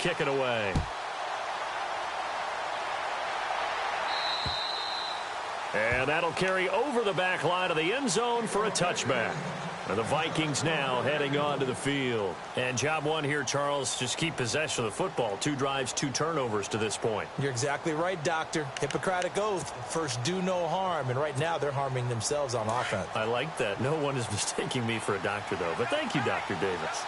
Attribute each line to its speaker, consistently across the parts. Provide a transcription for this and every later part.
Speaker 1: kick it away. And that'll carry over the back line of the end zone for a touchback. And the Vikings now heading on to the field. And job one here, Charles, just keep possession of the football. 2 drives, 2 turnovers to this point.
Speaker 2: You're exactly right, Doctor. Hippocratic oath. First, do no harm. And right now, they're harming themselves on offense.
Speaker 1: I like that. No one is mistaking me for a doctor, though. But thank you, Dr. Davis.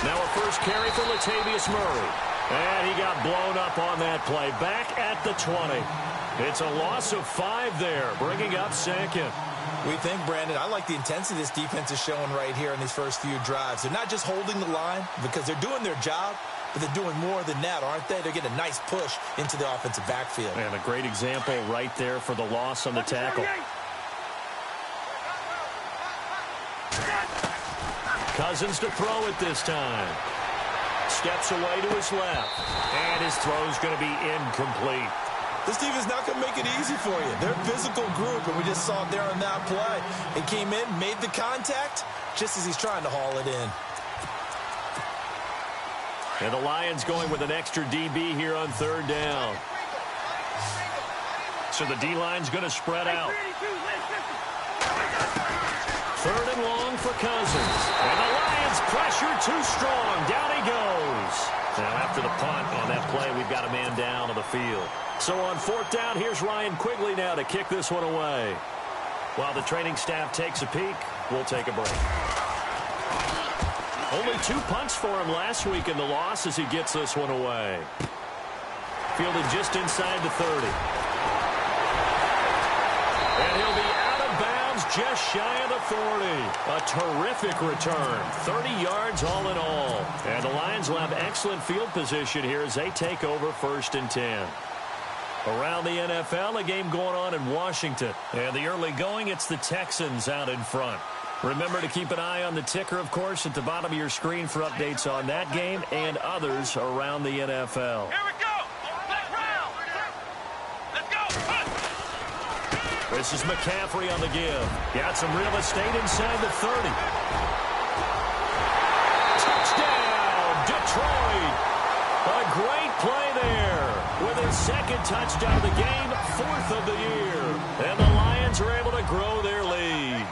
Speaker 1: Now a first carry for Latavius Murray. And he got blown up on that play. Back at the 20. It's a loss of 5 there, bringing up second.
Speaker 2: We think, Brandon, I like the intensity this defense is showing right here in these first few drives. They're not just holding the line because they're doing their job, but they're doing more than that, aren't they? They're getting a nice push into the offensive backfield.
Speaker 1: And a great example right there for the loss on the tackle. Cousins to throw it this time. Steps away to his left. And his throw's going to be incomplete.
Speaker 2: This team is not going to make it easy for you. They're a physical group, and we just saw it there on that play. He came in, made the contact, just as he's trying to haul it in.
Speaker 1: And the Lions going with an extra DB here on 3rd down. So the D-line's going to spread out. 3rd and long for Cousins. And the Lions pressure too strong. Down he goes. Now after the punt on that play, we've got a man down on the field. So on 4th down, here's Ryan Quigley now to kick this one away. While the training staff takes a peek, we'll take a break. Only 2 punts for him last week in the loss as he gets this one away. Fielded just inside the 30. And he'll be out of bounds just shy of the 40. A terrific return. 30 yards all in all. And the Lions will have excellent field position here as they take over 1st and 10. Around the NFL, a game going on in Washington. And the early going, it's the Texans out in front. Remember to keep an eye on the ticker, of course, at the bottom of your screen for updates on that game and others around the NFL.
Speaker 3: Here we go. Let's go.
Speaker 1: This is McCaffrey on the give. Got some real estate inside the 30. Touchdown, Detroit. A great play there. With his 2nd touchdown of the game, 4th of the year. And the Lions are able to grow their lead.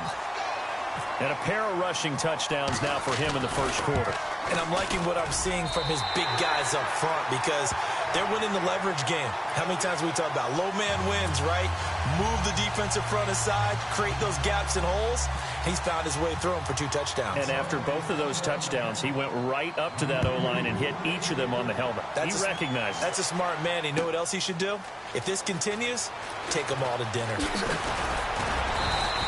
Speaker 1: And a pair of rushing touchdowns now for him in the 1st quarter.
Speaker 2: And I'm liking what I'm seeing from his big guys up front because they're winning the leverage game. How many times we talk about low man wins, right? Move the defensive front aside, create those gaps and holes. He's found his way through them for 2 touchdowns.
Speaker 1: And after both of those touchdowns, he went right up to that O-line and hit each of them on the helmet. He recognized it.
Speaker 2: That's a smart man. You know what else he should do? If this continues, take them all to dinner.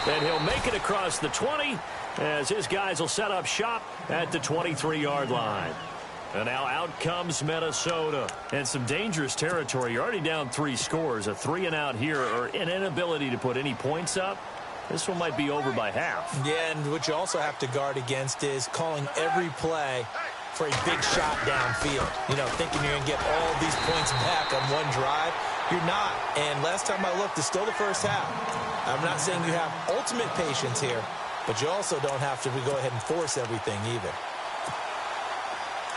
Speaker 1: Then he'll make it across the 20 as his guys will set up shop at the 23-yard line. And now out comes Minnesota. And some dangerous territory. You're already down 3 scores. A 3-and-out here or an inability to put any points up. This one might be over by half.
Speaker 2: Yeah, and what you also have to guard against is calling every play for a big shot downfield. You know, thinking you're going to get all these points back on one drive. You're not. And last time I looked, it's still the first half. I'm not saying you have ultimate patience here, but you also don't have to go ahead and force everything either.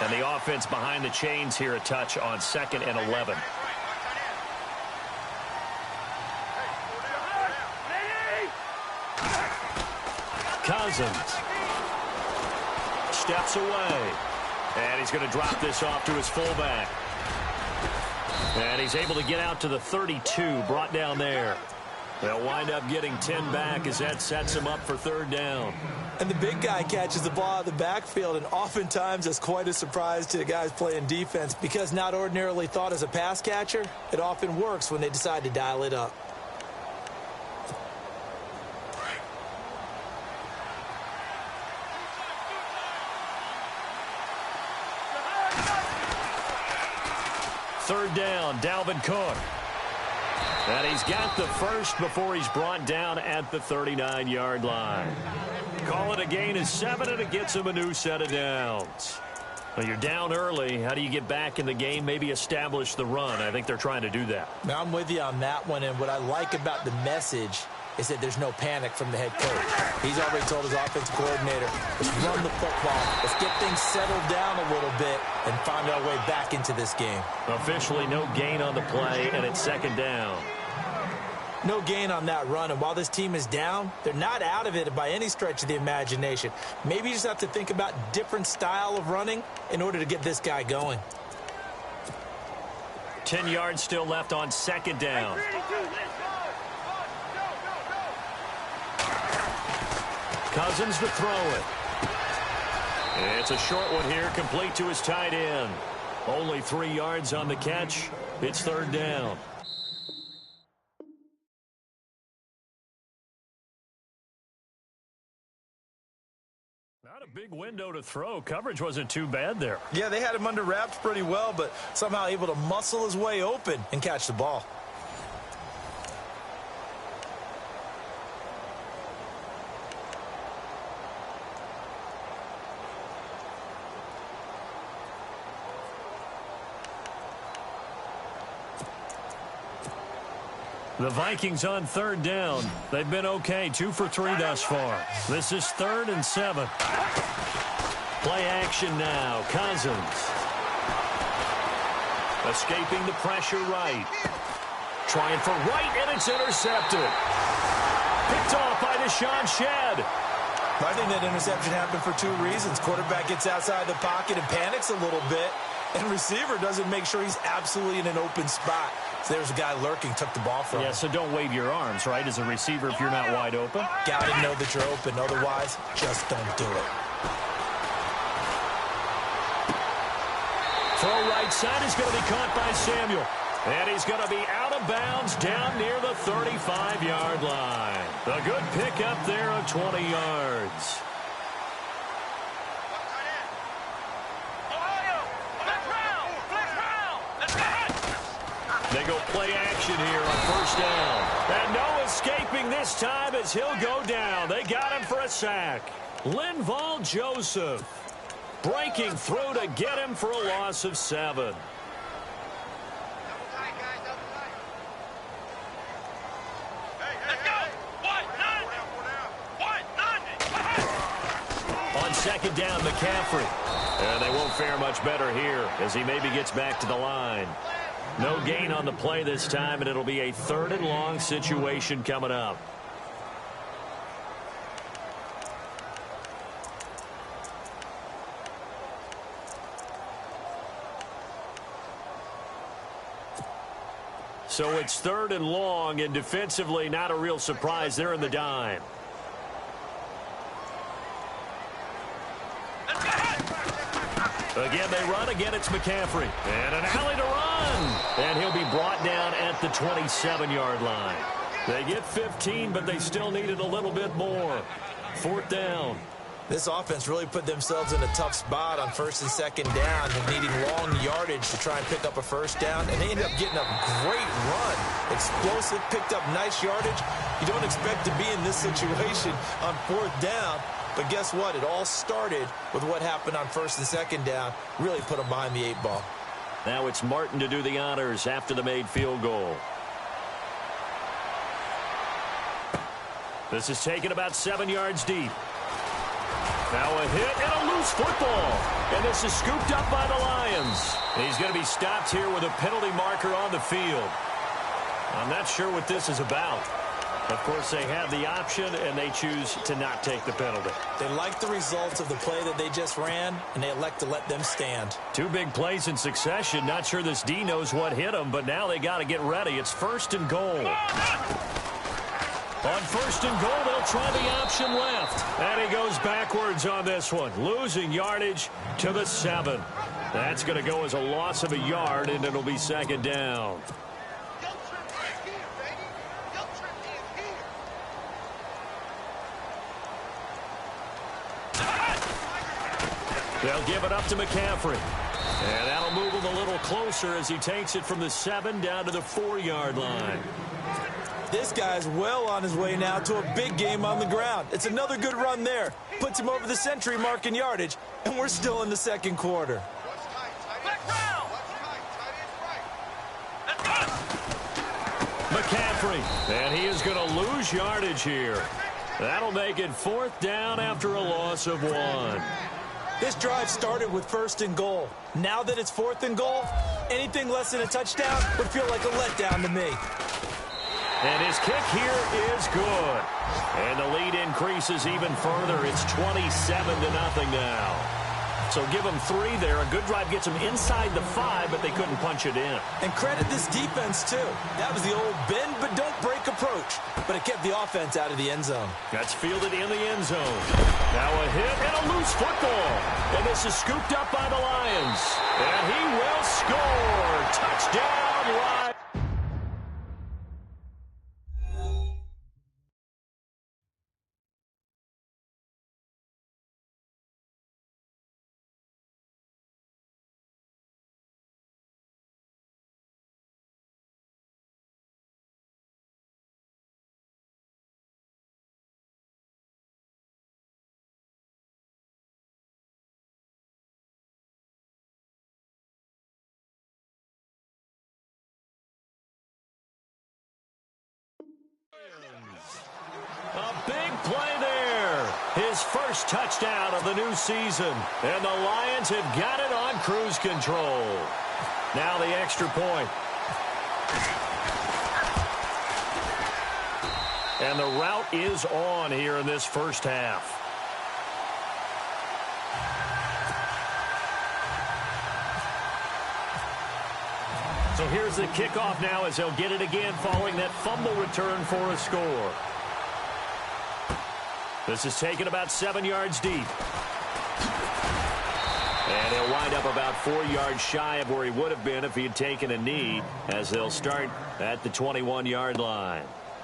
Speaker 1: And the offense behind the chains here a touch on 2nd and 11. Cousins steps away. And he's going to drop this off to his fullback. And he's able to get out to the 32, brought down there. They'll wind up getting 10 back as that sets him up for 3rd down.
Speaker 2: And the big guy catches the ball out of the backfield, and oftentimes it's quite a surprise to the guys playing defense because not ordinarily thought as a pass catcher, it often works when they decide to dial it up.
Speaker 1: Third down, Dalvin Cook. And he's got the first before he's brought down at the 39-yard line. Call it a gain of 7, and it gets him a new set of downs. Well, you're down early. How do you get back in the game? Maybe establish the run. I think they're trying to do that.
Speaker 2: Now, I'm with you on that one, and what I like about the message is that there's no panic from the head coach. He's already told his offensive coordinator, let's run the football, let's get things settled down a little bit and find our way back into this game.
Speaker 1: Officially no gain on the play, and it's second down.
Speaker 2: No gain on that run, and while this team is down, they're not out of it by any stretch of the imagination. Maybe you just have to think about different style of running in order to get this guy going.
Speaker 1: 10 yards still left on second down. Cousins to throw it. It's a short one here, complete to his tight end. Only 3 yards on the catch. It's third down. Not a big window to throw. Coverage wasn't too bad there.
Speaker 2: Yeah, they had him under wraps pretty well, but somehow able to muscle his way open and catch the ball.
Speaker 1: The Vikings on third down. They've been okay, 2 for 3 thus far. This is 3rd and 7. Play action now. Cousins. Escaping the pressure right. Trying for right, and it's intercepted. Picked off by Deshaun Shedd.
Speaker 2: I think that interception happened for 2 reasons. Quarterback gets outside the pocket and panics a little bit, and receiver doesn't make sure he's absolutely in an open spot. So there's a guy lurking, took the ball from him.
Speaker 1: Yeah, so don't wave your arms, right, as a receiver if you're not wide open.
Speaker 2: Got to know that you're open. Otherwise, just don't do it.
Speaker 1: Throw right side is going to be caught by Samuel. And he's going to be out of bounds down near the 35-yard line. A good pickup there of 20 yards. They go play action here on first down. And no escaping this time as he'll go down. They got him for a sack. Linval Joseph breaking through to get him for a loss of 7. On second down, McCaffrey. And they won't fare much better here as he maybe gets back to the line. No gain on the play this time, and it'll be a 3rd and long situation coming up. So it's 3rd and long, and defensively not a real surprise. They're in the dime. Again, they run. Again, it's McCaffrey. And an alley to run. And he'll be brought down at the 27-yard line. They get 15, but they still needed a little bit more. 4th down.
Speaker 2: This offense really put themselves in a tough spot on 1st and 2nd down, needing long yardage to try and pick up a 1st down, and they ended up getting a great run. Explosive, picked up nice yardage. You don't expect to be in this situation on 4th down, but guess what? It all started with what happened on 1st and 2nd down. Really put them behind the 8 ball.
Speaker 1: Now it's Martin to do the honors after the made field goal. This is taken about 7 yards deep. Now a hit and a loose football. And this is scooped up by the Lions. He's going to be stopped here with a penalty marker on the field. I'm not sure what this is about. Of course, they have the option, and they choose to not take the penalty.
Speaker 2: They like the results of the play that they just ran, and they elect to let them stand.
Speaker 1: 2 big plays in succession. Not sure this D knows what hit him, but now they got to get ready. It's 1st and goal. On 1st and goal, they'll try the option left. And he goes backwards on this one, losing yardage to the 7. That's going to go as a loss of a yard, and it'll be 2nd down. They'll give it up to McCaffrey. And that'll move him a little closer as he takes it from the 7 down to the 4-yard line.
Speaker 2: This guy's well on his way now to a big game on the ground. It's another good run there. Puts him over the century mark in yardage, and we're still in the 2nd quarter.
Speaker 1: McCaffrey, and he is going to lose yardage here. That'll make it 4th down after a loss of 1.
Speaker 2: This drive started with 1st and goal. Now that it's 4th and goal, anything less than a touchdown would feel like a letdown to me.
Speaker 1: And his kick here is good. And the lead increases even further. It's 27-0 now. So give them 3 there. A good drive gets them inside the 5, but they couldn't punch it in.
Speaker 2: And credit this defense, too. That was the old bend but don't break approach. But it kept the offense out of the end zone.
Speaker 1: That's fielded in the end zone. Now a hit and a loose football. And this is scooped up by the Lions. And he will score. Touchdown, Lions. A big play there. His first touchdown of the new season. And the Lions have got it on cruise control. Now the extra point. And the route is on here in this first half. So here's the kickoff now as they'll get it again following that fumble return for a score. This is taken about 7 yards deep. And he'll wind up about 4 yards shy of where he would have been if he had taken a knee, as they'll start at the 21-yard line.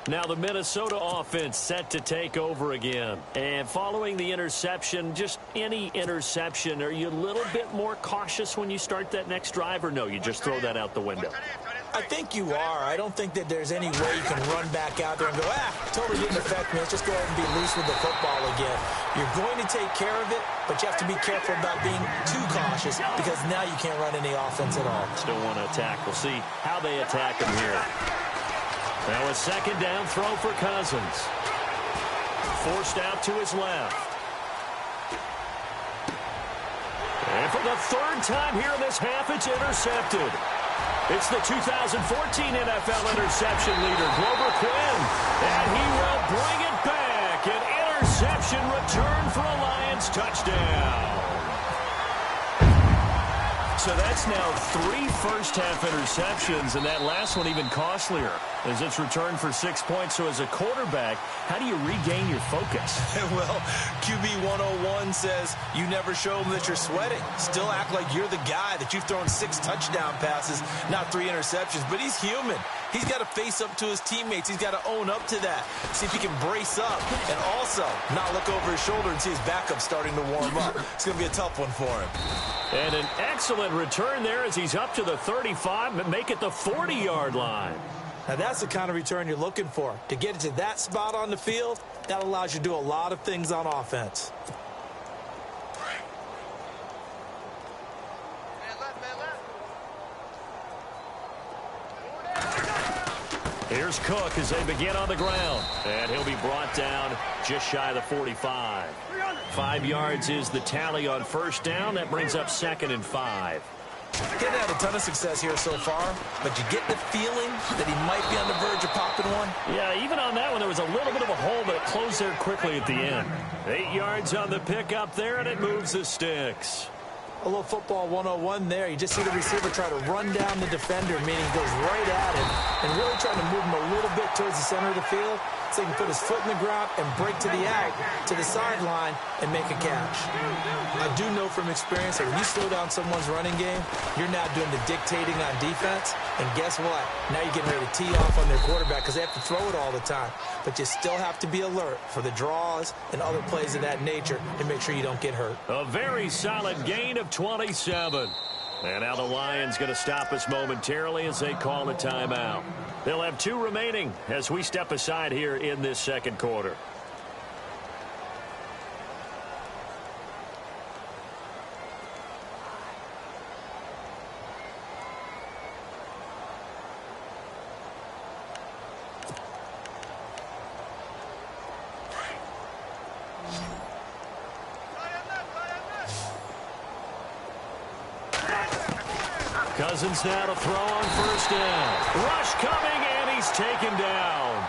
Speaker 1: Now the Minnesota offense set to take over again. And following the interception, just any interception, are you a little bit more cautious when you start that next drive, or no, you just throw that out the window?
Speaker 2: I think you are. I don't think that there's any way you can run back out there and go, totally didn't affect me. Let's just go ahead and be loose with the football again. You're going to take care of it, but you have to be careful about being too cautious because now you can't run any offense at all.
Speaker 1: Still want to attack. We'll see how they attack him here. Now a second down throw for Cousins. Forced out to his left. And for the 3rd time here in this half, it's intercepted. It's the 2014 NFL interception leader, Glover Quinn. And he will bring it back. An interception return for a Lions touchdown. So that's now 3 first-half interceptions, and that last one even costlier as it's returned for 6 points. So as a quarterback, how do you regain your focus?
Speaker 2: Well, QB 101 says you never show them that you're sweating. Still act like you're the guy, that you've thrown 6 touchdown passes, not 3 interceptions. But he's human. He's got to face up to his teammates. He's got to own up to that. See if he can brace up and also not look over his shoulder and see his backup starting to warm up. It's going to be a tough one for him.
Speaker 1: And an excellent return there as he's up to the 35, but make it the 40-yard line.
Speaker 2: Now, that's the kind of return you're looking for. To get it to that spot on the field, that allows you to do a lot of things on offense.
Speaker 1: Here's Cook as they begin on the ground. And he'll be brought down just shy of the 45. 5 yards is the tally on first down. That brings up 2nd and 5.
Speaker 2: He hasn't had a ton of success here so far, but you get the feeling that he might be on the verge of popping one.
Speaker 1: Yeah, even on that one, there was a little bit of a hole, but it closed there quickly at the end. 8 yards on the pickup there, and it moves the sticks.
Speaker 2: A little football 101 there. You just see the receiver try to run down the defender, meaning he goes right at him and really trying to move him a little bit towards the center of the field so he can put his foot in the ground and break to the out, to the sideline, and make a catch. I do know from experience that when you slow down someone's running game, you're now doing the dictating on defense, and guess what? Now you're getting ready to tee off on their quarterback because they have to throw it all the time. But you still have to be alert for the draws and other plays of that nature to make sure you don't get hurt.
Speaker 1: A very solid gain of 27. And now the Lions going to stop us momentarily as they call a timeout. They'll have 2 remaining as we step aside here in this second quarter. Cousins now to throw on first down. Rush coming, and he's taken down.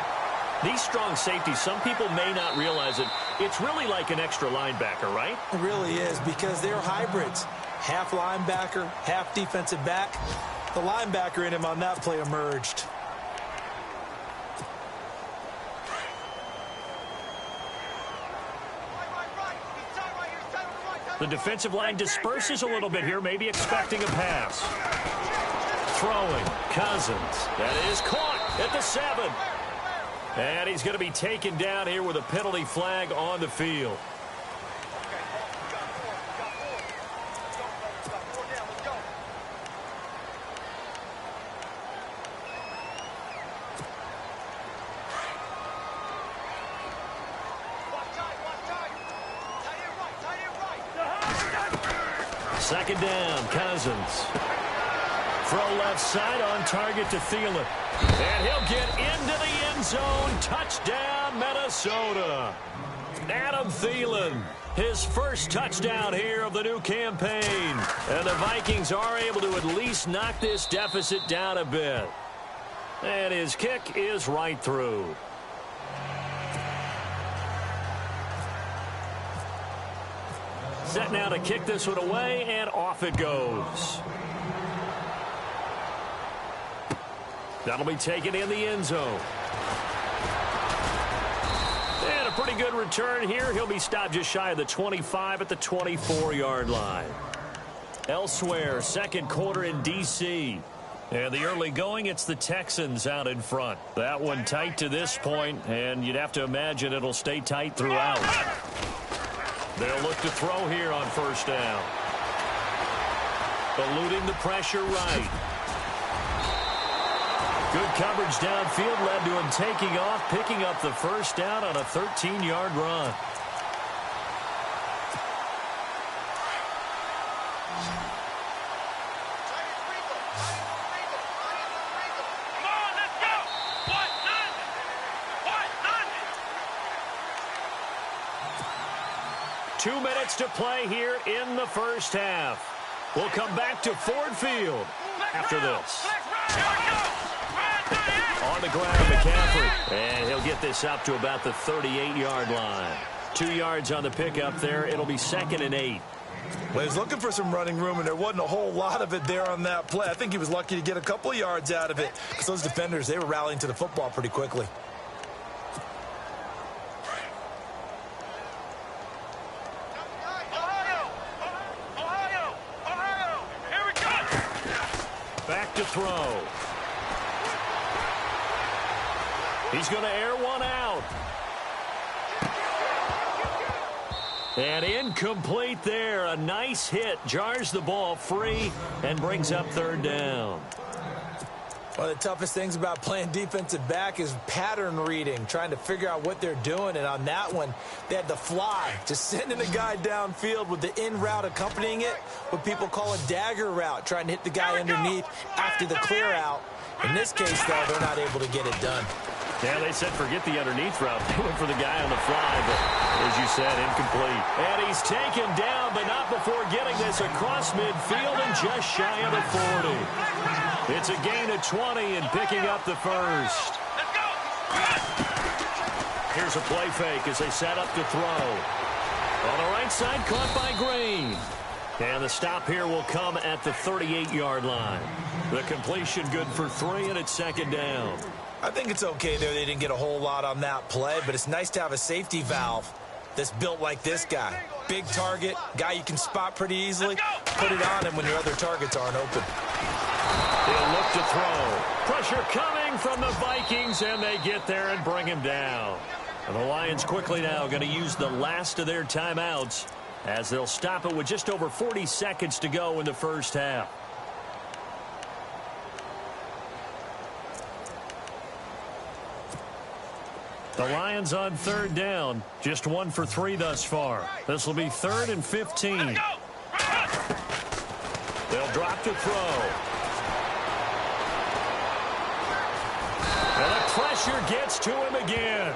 Speaker 1: These strong safeties, some people may not realize it. It's really like an extra linebacker, right?
Speaker 2: It really is, because they're hybrids. Half linebacker, half defensive back. The linebacker in him on that play emerged.
Speaker 1: The defensive line disperses a little bit here, maybe expecting a pass. Throwing, Cousins. That is caught at the 7. And he's going to be taken down here with a penalty flag on the field. Second down, Cousins. Throw left side on target to Thielen. And he'll get into the end zone. Touchdown, Minnesota. Adam Thielen, his first touchdown here of the new campaign. And the Vikings are able to at least knock this deficit down a bit. And his kick is right through. Set now to kick this one away, and off it goes. That'll be taken in the end zone. And a pretty good return here. He'll be stopped just shy of the 25 at the 24-yard line. Elsewhere, second quarter in D.C. And the early going, it's the Texans out in front. That one tight to this point, and you'd have to imagine it'll stay tight throughout. They'll look to throw here on first down. Eluding the pressure right. Good coverage downfield led to him taking off, picking up the first down on a 13-yard run. Two minutes to play here in the first half. We'll come back to Ford Field after this. On the ground, McCaffrey. And he'll get this up to about the 38-yard line. 2 yards on the pickup there. It'll be 2nd and 8.
Speaker 2: Well, he was looking for some running room, and there wasn't a whole lot of it there on that play. I think he was lucky to get a couple of yards out of it, because those defenders, they were rallying to the football pretty quickly.
Speaker 1: Back to throw. He's going to air one out. And incomplete there. A nice hit. Jars the ball free and brings up third down.
Speaker 2: One of the toughest things about playing defensive back is pattern reading, trying to figure out what they're doing. And on that one, they had the fly, just sending a guy downfield with the in route accompanying it, what people call a dagger route, trying to hit the guy underneath after the clear out. In this case, though, they're not able to get it done.
Speaker 1: Yeah, they said forget the underneath route. They went for the guy on the fly, but as you said, incomplete. And he's taken down, but not before getting this across midfield and just shy of the 40. It's a gain of 20 and picking up the first. Here's a play fake as they set up to throw. On the right side, caught by Green. And the stop here will come at the 38-yard line. The completion good for 3, and it's 2nd down.
Speaker 2: I think it's okay there. They didn't get a whole lot on that play, but it's nice to have a safety valve that's built like this guy. Big target, guy you can spot pretty easily. Put it on him when your other targets aren't open.
Speaker 1: He'll look to throw. Pressure coming from the Vikings, and they get there and bring him down. And the Lions quickly now going to use the last of their timeouts as they'll stop it with just over 40 seconds to go in the first half. The Lions on third down, just 1 for 3 thus far. This will be 3rd and 15. They'll drop to throw. And the pressure gets to him again.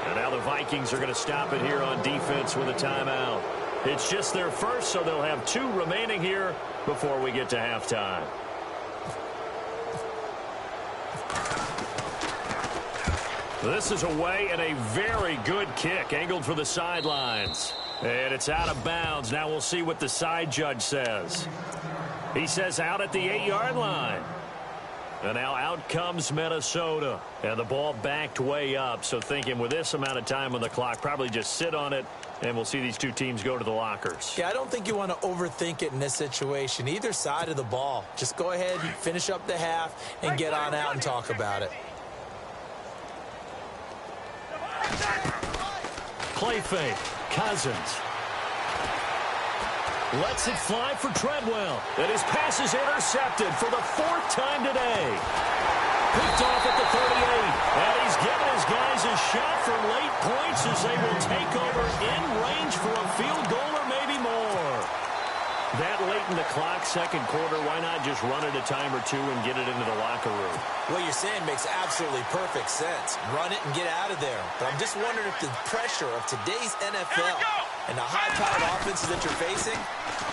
Speaker 1: And now the Vikings are going to stop it here on defense with a timeout. It's just their first, so they'll have 2 remaining here before we get to halftime. This is away and a very good kick, angled for the sidelines. And it's out of bounds. Now we'll see what the side judge says. He says out at the 8-yard line. And now out comes Minnesota. And the ball backed way up. So thinking with this amount of time on the clock, probably just sit on it, and we'll see these 2 teams go to the lockers.
Speaker 2: Yeah, I don't think you want to overthink it in this situation. Either side of the ball. Just go ahead and finish up the half and get on out and talk about it.
Speaker 1: Play fake. Cousins lets it fly for Treadwell. And his pass is intercepted for the 4th time today. Picked off at the 38. And he's giving his guys a shot for late points as they will take over in range for a field goal or maybe more. That late in the clock, second quarter, why not just run it a time or 2 and get it into the locker room?
Speaker 2: What you're saying makes absolutely perfect sense. Run it and get out of there. But I'm just wondering if the pressure of today's NFL and the high-powered offenses that you're facing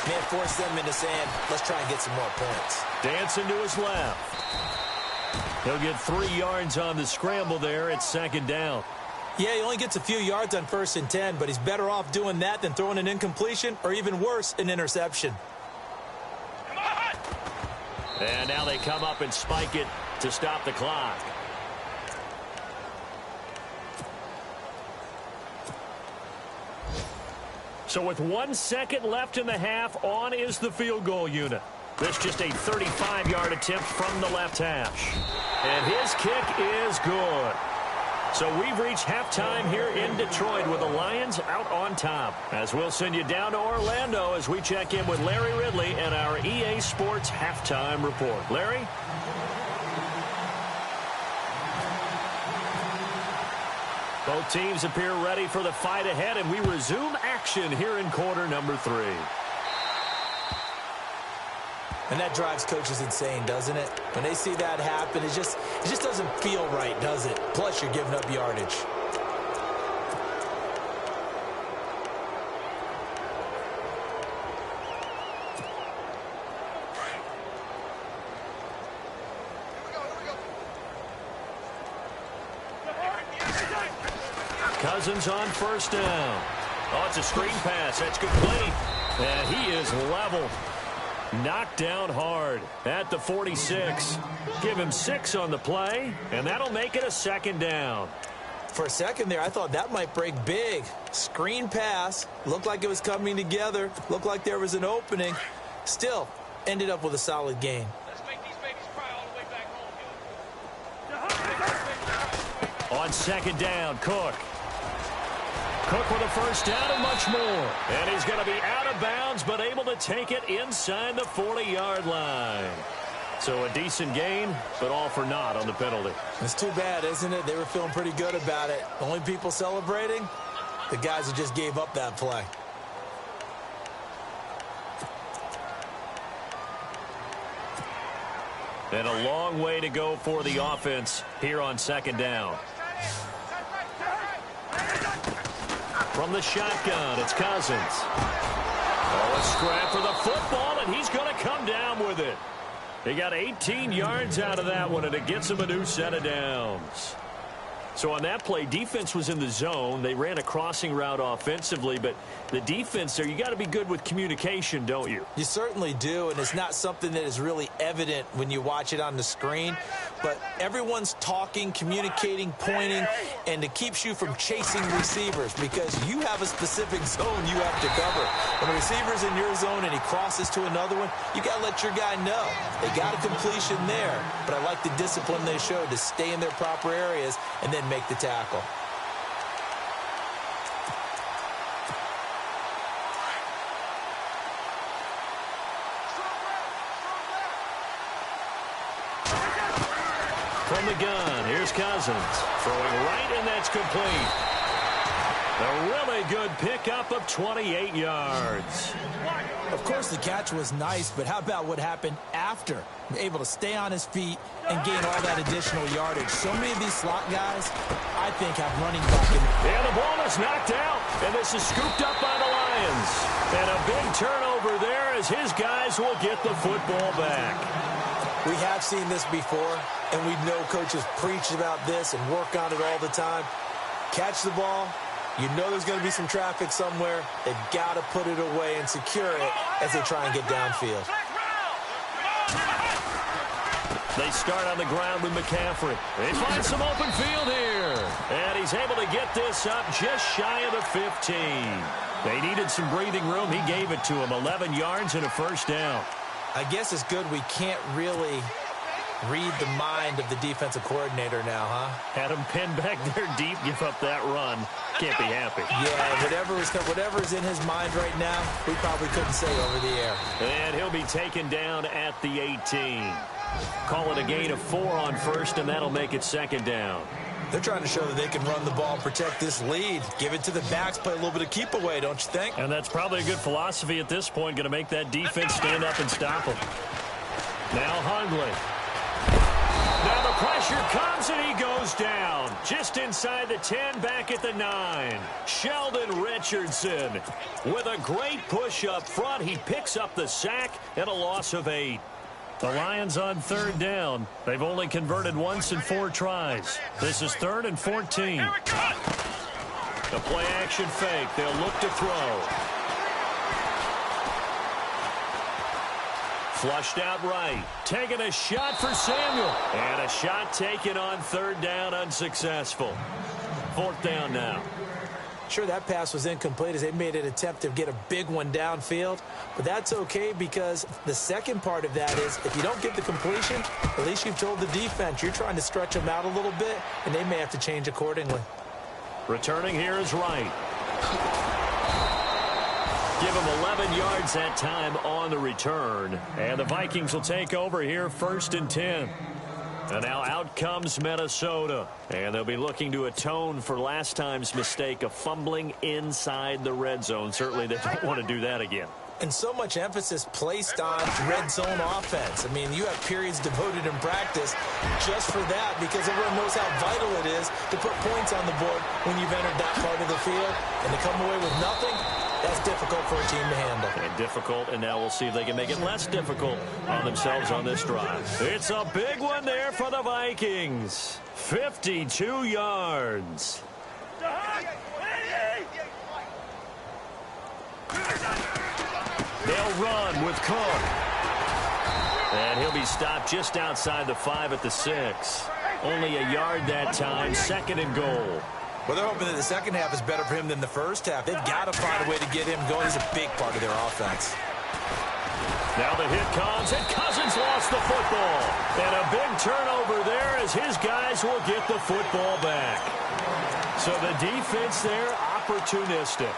Speaker 2: may force them into saying, let's try and get some more points.
Speaker 1: Dancing to his left. He'll get 3 yards on the scramble there. It's second down.
Speaker 2: Yeah, he only gets a few yards on 1st and 10, but he's better off doing that than throwing an incompletion or even worse, an interception.
Speaker 1: And now they come up and spike it to stop the clock. So with 1 second left in the half, on is the field goal unit. This just a 35-yard attempt from the left hash. And his kick is good. So we've reached halftime here in Detroit with the Lions out on top. As we'll send you down to Orlando as we check in with Larry Ridley and our EA Sports halftime report. Larry? Both teams appear ready for the fight ahead, and we resume action here in quarter number 3.
Speaker 2: And that drives coaches insane, doesn't it? When they see that happen, it just doesn't feel right, does it? Plus, you're giving up yardage.
Speaker 1: Cousins on 1st down. Oh, it's a screen pass. That's complete. And he is level. Knocked down hard at the 46. Give him 6 on the play, and that'll make it a second down.
Speaker 2: For a second there, I thought that might break big. Screen pass. Looked like it was coming together. Looked like there was an opening. Still, ended up with a solid gain.
Speaker 3: Let's make these babies cry all the way back home.
Speaker 1: On second down, Cook. Cook with a 1st down and much more. And he's going to be out of bounds, but able to take it inside the 40-yard line. So a decent gain, but all for naught on the penalty.
Speaker 2: It's too bad, isn't it? They were feeling pretty good about it. The only people celebrating, the guys who just gave up that play.
Speaker 1: And a long way to go for the offense here on second down. From the shotgun, it's Cousins. Oh, a scrap for the football, and he's going to come down with it. He got 18 yards out of that one, and it gets him a new set of downs. So on that play, defense was in the zone. They ran a crossing route offensively, but the defense there, you got to be good with communication, don't you?
Speaker 2: You certainly do, and it's not something that is really evident when you watch it on the screen. But everyone's talking, communicating, pointing, and it keeps you from chasing receivers because you have a specific zone you have to cover. When a receiver's in your zone and he crosses to another one, you got to let your guy know. They got a completion there, but I like the discipline they showed to stay in their proper areas and then make the tackle.
Speaker 1: From the gun, here's Cousins. Throwing right, and that's complete. A really good pickup of 28 yards.
Speaker 2: Of course, the catch was nice, but how about what happened after? Able to stay on his feet and gain all that additional yardage. So many of these slot guys, I think, have running back in.
Speaker 1: And the ball is knocked out, and this is scooped up by the Lions. Lions. And a big turnover there as his guys will get the football back.
Speaker 2: We have seen this before, and we know coaches preach about this and work on it all the time. Catch the ball. You know there's going to be some traffic somewhere. They've got to put it away and secure it as they try and get downfield.
Speaker 1: They start on the ground with McCaffrey. They find some open field here. And he's able to get this up just shy of the 15. They needed some breathing room. He gave it to him. 11 yards and a first down.
Speaker 2: I guess it's good we can't really read the mind of the defensive coordinator now, huh?
Speaker 1: Had him pinned back there deep, give up that run. Can't be happy.
Speaker 2: Yeah, whatever is in his mind right now, we probably couldn't say over the air.
Speaker 1: And he'll be taken down at the 18. Call it a gain of 4 on first, and that'll make it second down.
Speaker 2: They're trying to show that they can run the ball and protect this lead. Give it to the backs, play a little bit of keep away, don't you think?
Speaker 1: And that's probably a good philosophy at this point, going to make that defense stand up and stop them. Now Hundley. Now the pressure comes and he goes down. Just inside the 10, back at the 9. Sheldon Richardson with a great push up front. He picks up the sack and a loss of 8. The Lions on third down. They've only converted once in 4 tries. This is 3rd and 14. The play action fake. They'll look to throw. Flushed out right. Taking a shot for Samuel. And a shot taken on third down, unsuccessful. 4th down now.
Speaker 2: Sure, that pass was incomplete as they made an attempt to get a big one downfield. But that's okay because the second part of that is if you don't get the completion, at least you've told the defense you're trying to stretch them out a little bit, and they may have to change accordingly.
Speaker 1: Returning here is Wright. Give him 11 yards that time on the return. And the Vikings will take over here 1st and 10. And now out comes Minnesota. And they'll be looking to atone for last time's mistake of fumbling inside the red zone. Certainly they don't want to do that again.
Speaker 2: And so much emphasis placed on red zone offense. I mean, you have periods devoted in practice just for that because everyone knows how vital it is to put points on the board when you've entered that part of the field. And to come away with nothing, that's difficult for a team to handle.
Speaker 1: And difficult, and now we'll see if they can make it less difficult on themselves on this drive. It's a big one there for the Vikings. 52 yards. They'll run with Cook. And he'll be stopped just outside the 5 at the 6. Only a yard that time, 2nd and goal.
Speaker 2: Well, they're hoping that the second half is better for him than the first half. They've got to find a way to get him going. He's a big part of their offense.
Speaker 1: Now the hit comes, and Cousins lost the football. And a big turnover there as his guys will get the football back. So the defense there, opportunistic.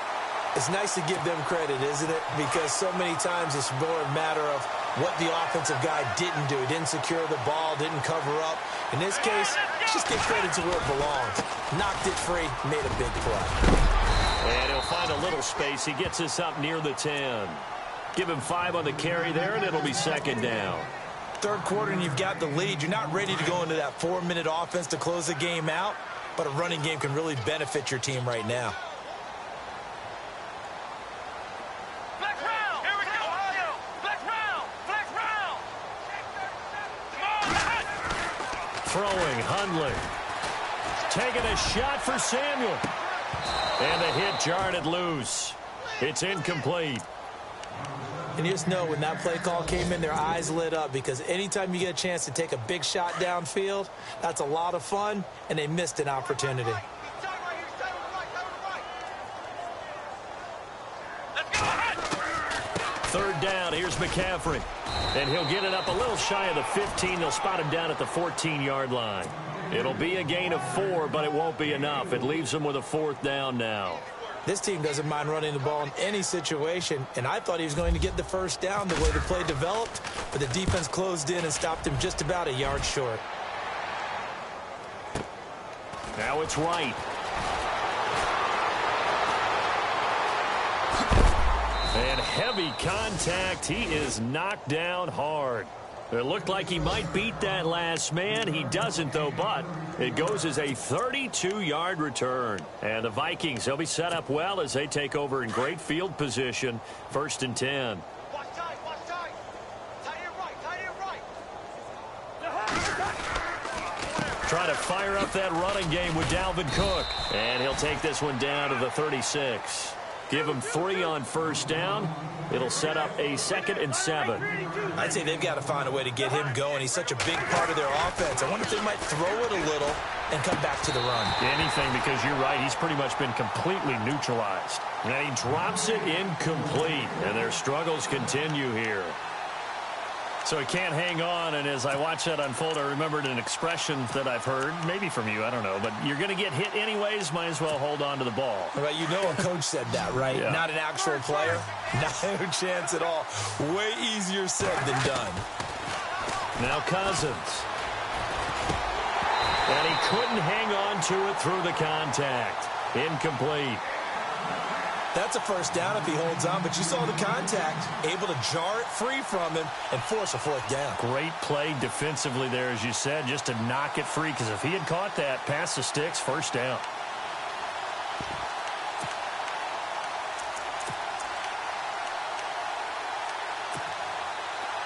Speaker 2: It's nice to give them credit, isn't it? Because so many times it's more a matter of what the offensive guy didn't do. He didn't secure the ball, didn't cover up. In this case, just give credit to where it belongs. Knocked it free, made a big play.
Speaker 1: And he'll find a little space. He gets us up near the 10. Give him 5 on the carry there, and it'll be 2nd down.
Speaker 2: Third quarter, and you've got the lead. You're not ready to go into that 4-minute offense to close the game out, but a running game can really benefit your team right now.
Speaker 1: Throwing, Hundley. Taking a shot for Samuel. And the hit jarred it loose. It's incomplete.
Speaker 2: And you just know when that play call came in, their eyes lit up because anytime you get a chance to take a big shot downfield, that's a lot of fun, and they missed an opportunity.
Speaker 1: Third down, here's McCaffrey. And he'll get it up a little shy of the 15. They'll spot him down at the 14-yard line. It'll be a gain of 4, but it won't be enough. It leaves them with a 4th down now.
Speaker 2: This team doesn't mind running the ball in any situation, and I thought he was going to get the first down the way the play developed, but the defense closed in and stopped him just about a yard short.
Speaker 1: Now it's Wright. And heavy contact. He is knocked down hard. It looked like he might beat that last man. He doesn't, though, but it goes as a 32-yard return. And the Vikings, they'll be set up well as they take over in great field position. 1st and 10.
Speaker 3: Watch tight, watch tight. Tight end right, tight end right.
Speaker 1: Trying to fire up that running game with Dalvin Cook. And he'll take this one down to the 36. Give him 3 on 1st down. It'll set up a 2nd and 7.
Speaker 2: I'd say they've got to find a way to get him going. He's such a big part of their offense. I wonder if they might throw it a little and come back to the run.
Speaker 1: Anything, because you're right. He's pretty much been completely neutralized. And he drops it incomplete. And their struggles continue here. So he can't hang on, and as I watch that unfold, I remembered an expression that I've heard, maybe from you, I don't know, but you're going to get hit anyways, might as well hold on to the ball.
Speaker 2: Right, you know a coach said that, right?
Speaker 1: Yeah.
Speaker 2: Not an actual player. No chance at all. Way easier said than done.
Speaker 1: Now Cousins. And he couldn't hang on to it through the contact. Incomplete.
Speaker 2: That's a 1st down if he holds on, but you saw the contact, able to jar it free from him and force a 4th down.
Speaker 1: Great play defensively there, as you said, just to knock it free, because if he had caught that, pass the sticks, 1st down.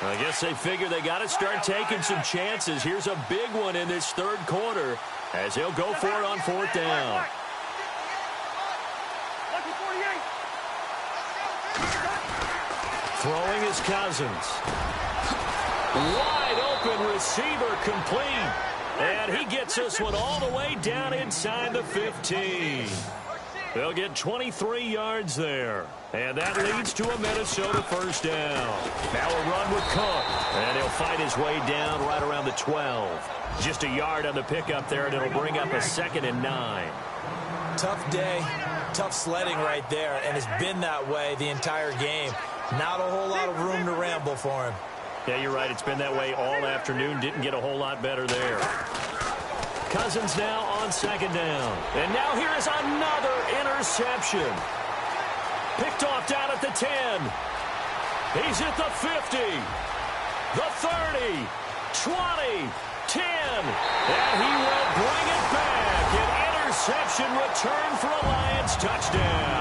Speaker 1: I guess they figure they got to start taking some chances. Here's a big one in this 3rd quarter as they'll go for it on 4th down. Throwing is Cousins. Wide open receiver complete. And he gets this one all the way down inside the 15. They'll get 23 yards there. And that leads to a Minnesota 1st down. Now a run with Cook. And he'll fight his way down right around the 12. Just a yard on the pickup there, and it'll bring up a 2nd and 9.
Speaker 2: Tough day, tough sledding right there, and it's been that way the entire game. Not a whole lot of room to ramble for him.
Speaker 1: Yeah, you're right. It's been that way all afternoon. Didn't get a whole lot better there. Cousins now on 2nd down. And now here is another interception. Picked off down at the 10. He's at the 50. The 30. 20. 10. And he will bring it back. An interception return for a Lions touchdown.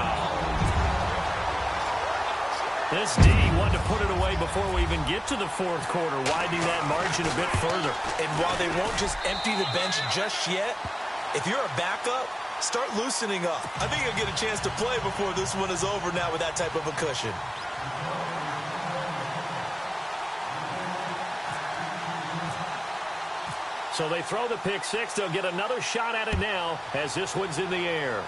Speaker 1: This D wanted to put it away before we even get to the 4th quarter, widening that margin a bit further.
Speaker 2: And while they won't just empty the bench just yet, if you're a backup, start loosening up. I think you'll get a chance to play before this one is over now with that type of a cushion.
Speaker 1: So they throw the pick 6. They'll get another shot at it now as this one's in the air.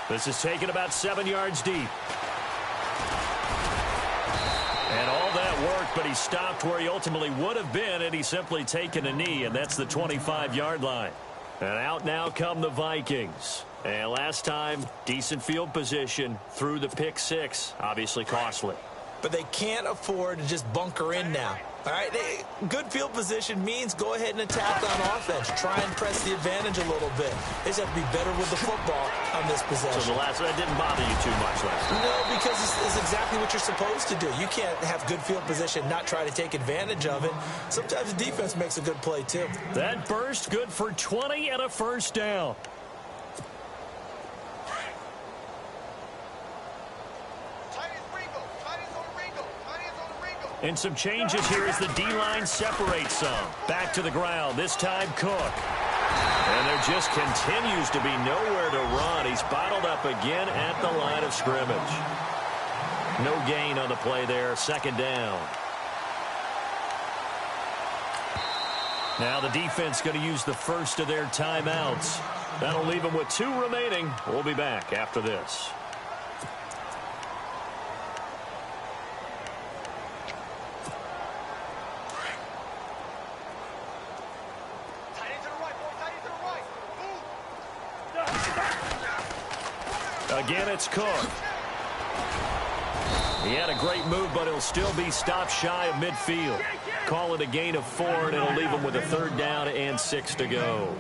Speaker 1: This is taken about 7 yards deep. And all that worked, but he stopped where he ultimately would have been, and he's simply taken a knee, and that's the 25-yard line. And out now come the Vikings. And last time, decent field position through the pick 6, obviously costly.
Speaker 2: But they can't afford to just bunker in now. All right, good field position means go ahead and attack on offense. Try and press the advantage a little bit. They just have to be better with the football on this possession.
Speaker 1: So that didn't bother you too much last time?
Speaker 2: No, because it's exactly what you're supposed to do. You can't have good field position, not try to take advantage of it. Sometimes the defense makes a good play, too.
Speaker 1: That burst good for 20 and a 1st down. And some changes here as the D-line separates some. Back to the ground, this time Cook. And there just continues to be nowhere to run. He's bottled up again at the line of scrimmage. No gain on the play there, 2nd down. Now the defense going to use the first of their timeouts. That'll leave them with 2 remaining. We'll be back after this. Again, it's Cook. He had a great move, but he'll still be stopped shy of midfield. Call it a gain of 4, and it'll leave him with a 3rd down and 6 to go.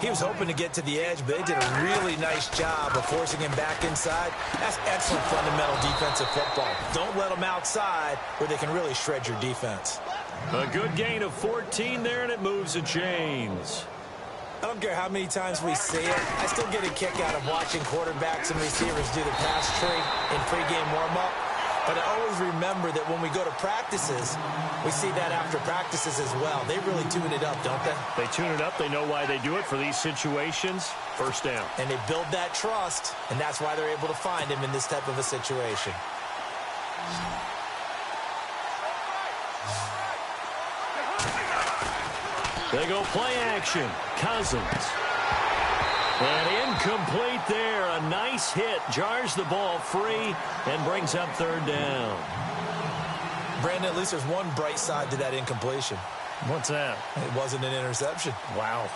Speaker 2: He was hoping to get to the edge, but they did a really nice job of forcing him back inside. That's excellent fundamental defensive football. Don't let them outside where they can really shred your defense.
Speaker 1: A good gain of 14 there, and it moves the chains.
Speaker 2: I don't care how many times we see it. I still get a kick out of watching quarterbacks and receivers do the pass tree in pregame warm-up. But I always remember that when we go to practices, we see that after practices as well. They really tune it up, don't they?
Speaker 1: They tune it up. They know why they do it for these situations. First down.
Speaker 2: And they build that trust, and that's why they're able to find him in this type of a situation.
Speaker 1: They go play action. Cousins. And incomplete there. A nice hit. Jars the ball free and brings up third down.
Speaker 2: Brandon, at least there's one bright side to that incompletion.
Speaker 1: What's that?
Speaker 2: It wasn't an interception.
Speaker 1: Wow.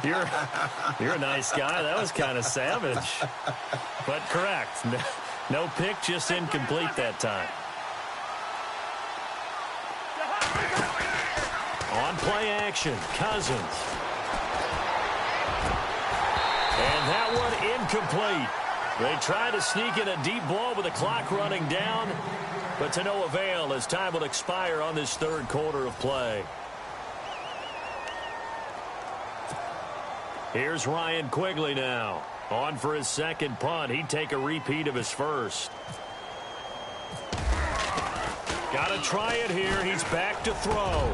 Speaker 1: You're a nice guy. That was kind of savage. But correct. No pick, just incomplete that time. On play action, Cousins. And that one incomplete. They try to sneak in a deep ball with the clock running down, but to no avail as time will expire on this third quarter of play. Here's Ryan Quigley now. On for his second punt. He'd take a repeat of his first. Got to try it here. He's back to throw.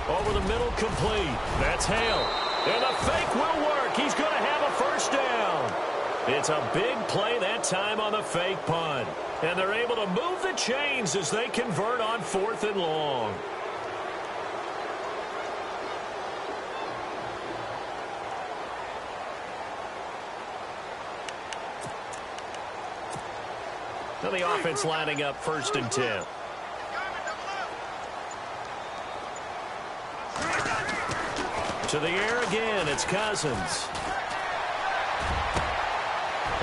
Speaker 1: Over the middle, complete. That's Hale. And the fake will work. He's going to have a first down. It's a big play that time on the fake punt. And they're able to move the chains as they convert on 4th and long. Now the offense lining up 1st and 10. To the air again, it's Cousins.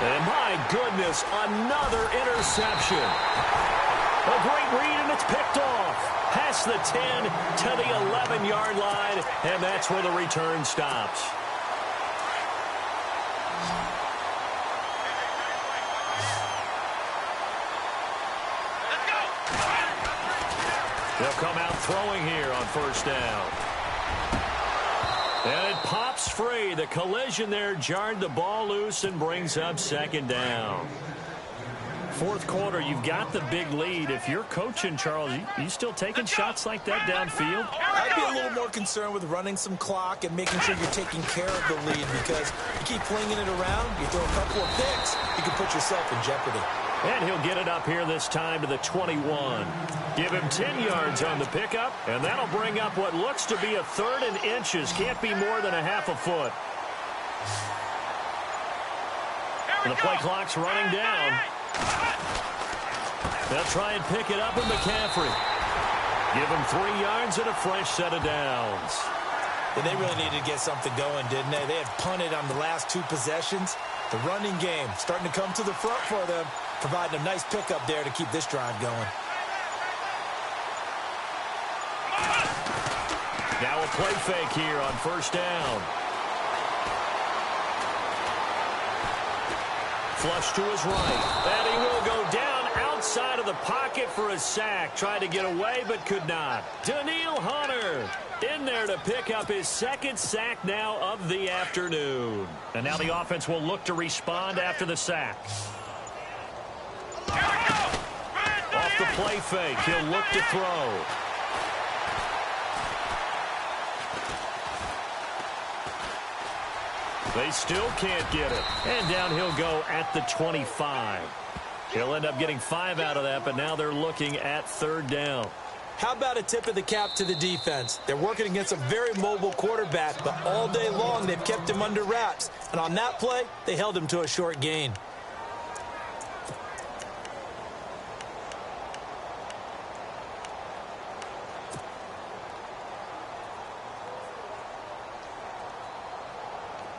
Speaker 1: And my goodness, another interception. A great read, and it's picked off. Past the 10 to the 11-yard line, and that's where the return stops. They'll come out throwing here on 1st down. And it pops free. The collision there jarred the ball loose and brings up 2nd down. 4th quarter, you've got the big lead. If you're coaching, Charles, you still taking shots like that downfield?
Speaker 2: I'd be a little more concerned with running some clock and making sure you're taking care of the lead, because you keep flinging it around, you throw a couple of picks, you can put yourself in jeopardy.
Speaker 1: And he'll get it up here this time to the 21. Give him 10 yards on the pickup, and that'll bring up what looks to be a 3rd and inches. Can't be more than a half a foot. And the play clock's running down. They'll try and pick it up with McCaffrey. Give him 3 yards and a fresh set of downs.
Speaker 2: And they really needed to get something going, didn't they? They had punted on the last 2 possessions. The running game starting to come to the front for them, providing a nice pickup there to keep this drive going.
Speaker 1: Now a play fake here on 1st down. Flush to his right. And he will go down outside of the pocket for a sack. Tried to get away but could not. Daniil Hunter in there to pick up his 2nd sack now of the afternoon. And now the offense will look to respond after the sack. Off the play fake, he'll look to throw. They still can't get it. And down he'll go at the 25. He'll end up getting 5 out of that, but now they're looking at 3rd down.
Speaker 2: How about a tip of the cap to the defense? They're working against a very mobile quarterback, but all day long they've kept him under wraps. And on that play, they held him to a short gain.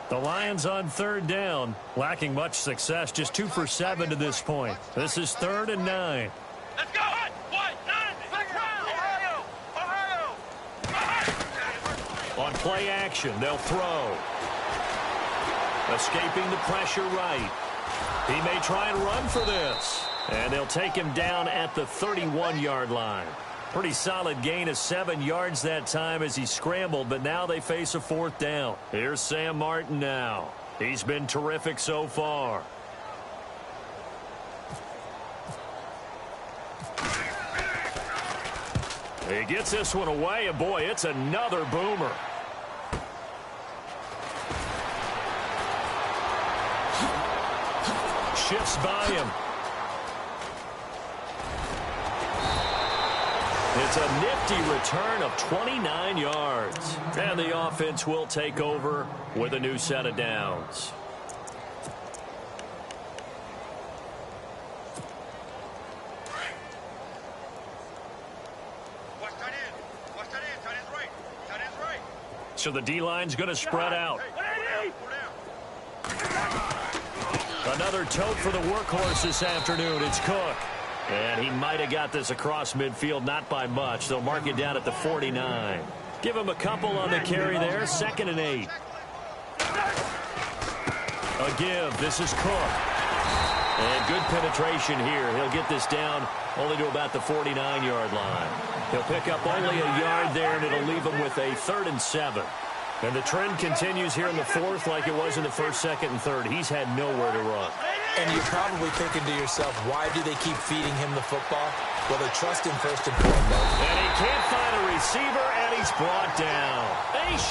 Speaker 1: The Lions on 3rd down, lacking much success, just 2 for 7 to this point. This is 3rd and 9.
Speaker 3: Let's go!
Speaker 1: On play action, they'll throw. Escaping the pressure right. He may try and run for this. And they'll take him down at the 31-yard line. Pretty solid gain of 7 yards that time as he scrambled, but now they face a 4th down. Here's Sam Martin now. He's been terrific so far. He gets this one away, and boy, it's another boomer. Shifts by him. It's a nifty return of 29 yards. And the offense will take over with a new set of downs. So the D-line's going to spread out. Another tote for the workhorse this afternoon. It's Cook. And he might have got this across midfield, not by much. They'll mark it down at the 49. Give him a couple on the carry there. 2nd and 8. A give. This is Cook. And good penetration here. He'll get this down only to about the 49-yard line. He'll pick up only a yard there, and it'll leave him with a 3rd and 7. And the trend continues here in the 4th like it was in the 1st, 2nd, and 3rd. He's had nowhere to run.
Speaker 2: And you're probably thinking to yourself, why do they keep feeding him the football? Well, they trust him first and foremost.
Speaker 1: And he can't find a receiver, and he's brought down.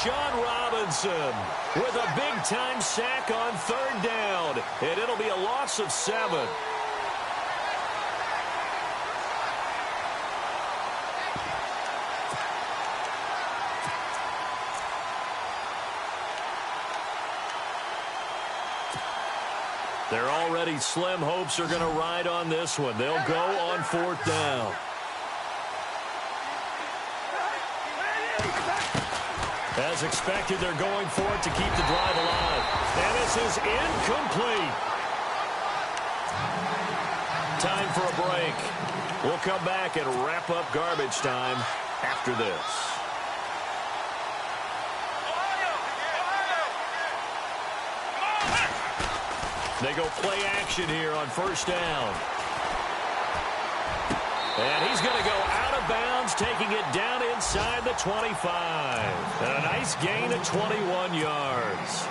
Speaker 1: Sean Robinson with a big-time sack on 3rd down. And it'll be a loss of 7. Their already slim hopes are going to ride on this one. They'll go on 4th down. As expected, they're going for it to keep the drive alive. And this is incomplete. Time for a break. We'll come back and wrap up garbage time after this. They go play action here on 1st down. And he's going to go out of bounds, taking it down inside the 25. And a nice gain of 21 yards.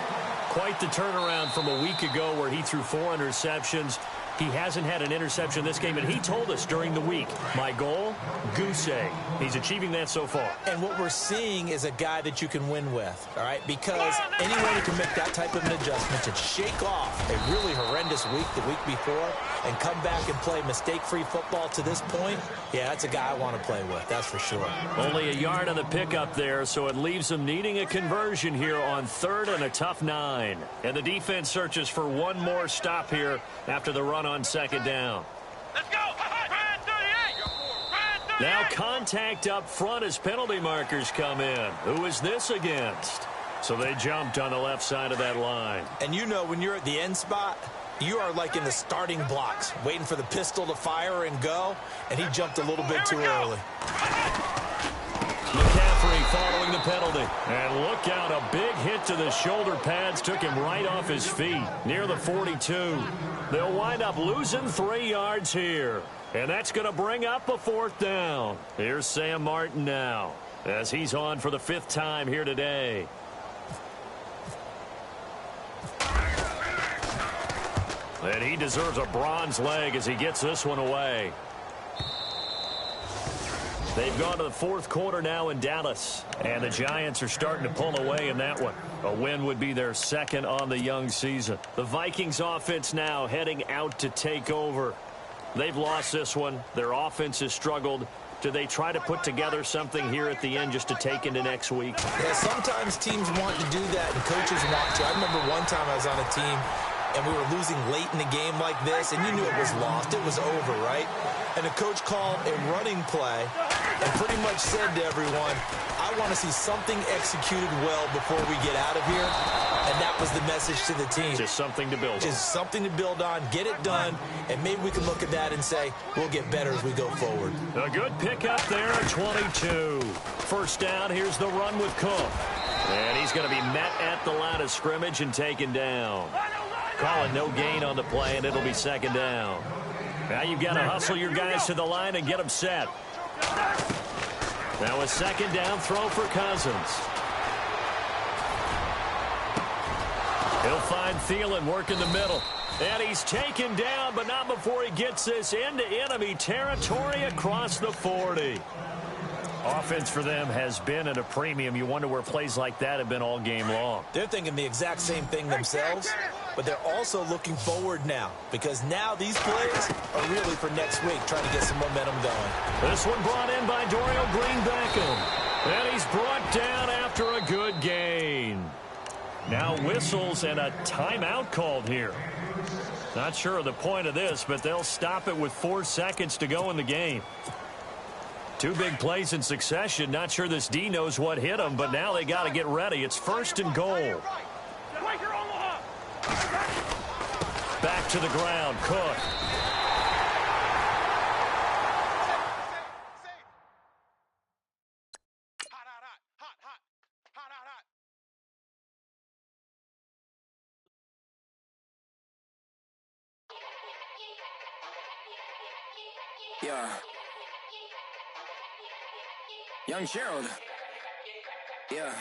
Speaker 1: Quite the turnaround from a week ago where he threw 4 interceptions. He hasn't had an interception this game, and he told us during the week, my goal, goose egg. He's achieving that so far.
Speaker 2: And what we're seeing is a guy that you can win with, all right? Because anyone who can make that type of an adjustment and shake off a really horrendous week the week before and come back and play mistake-free football to this point, yeah, that's a guy I want to play with, that's for sure.
Speaker 1: Only a yard on the pickup there, so it leaves him needing a conversion here on 3rd and a tough 9. And the defense searches for one more stop here after the run on 2nd down.
Speaker 3: Let's go!
Speaker 1: Now contact up front as penalty markers come in. Who is this against? So they jumped on the left side of that line.
Speaker 2: And you know when you're at the end spot, you are like in the starting blocks, waiting for the pistol to fire and go, and he jumped a little bit too early.
Speaker 1: McCaffrey following the penalty. And look out, a big hit to the shoulder pads took him right off his feet near the 42. They'll wind up losing 3 yards here. And that's going to bring up a 4th down. Here's Sam Martin now as he's on for the 5th time here today. And he deserves a bronze leg as he gets this one away. They've gone to the 4th quarter now in Dallas. And the Giants are starting to pull away in that one. A win would be their 2nd on the young season. The Vikings offense now heading out to take over. They've lost this one. Their offense has struggled. Do they try to put together something here at the end just to take into next week?
Speaker 2: Yeah, sometimes teams want to do that and coaches want to. I remember one time I was on a team and we were losing late in the game like this, and you knew it was lost. It was over, right? And the coach called a running play and pretty much said to everyone, I want to see something executed well before we get out of here. And that was the message to the team.
Speaker 1: Just something to build on.
Speaker 2: Just something to build on, get it done, and maybe we can look at that and say, we'll get better as we go forward.
Speaker 1: A good pickup there at 22. 1st down, here's the run with Cook. And he's going to be met at the line of scrimmage and taken down. Calling no gain on the play, and it'll be second down. Now you've got to hustle your guys to the line and get them set. Now a second down throw for Cousins. He'll find Thielen working the middle. And he's taken down, but not before he gets this into enemy territory across the 40. Offense for them has been at a premium. You wonder where plays like that have been all game long.
Speaker 2: They're thinking the exact same thing themselves, but they're also looking forward now because now these plays are really for next week, trying to get some momentum going.
Speaker 1: This one brought in by Dorial Green-Beckham. And he's brought down after a good gain. Now whistles and a timeout called here. Not sure of the point of this, but they'll stop it with 4 seconds to go in the game. 2 big plays in succession. Not sure this D knows what hit them, but now they got to get ready. It's first and goal. Back to the ground, Cook.
Speaker 4: Yeah. Young Gerald. Yeah.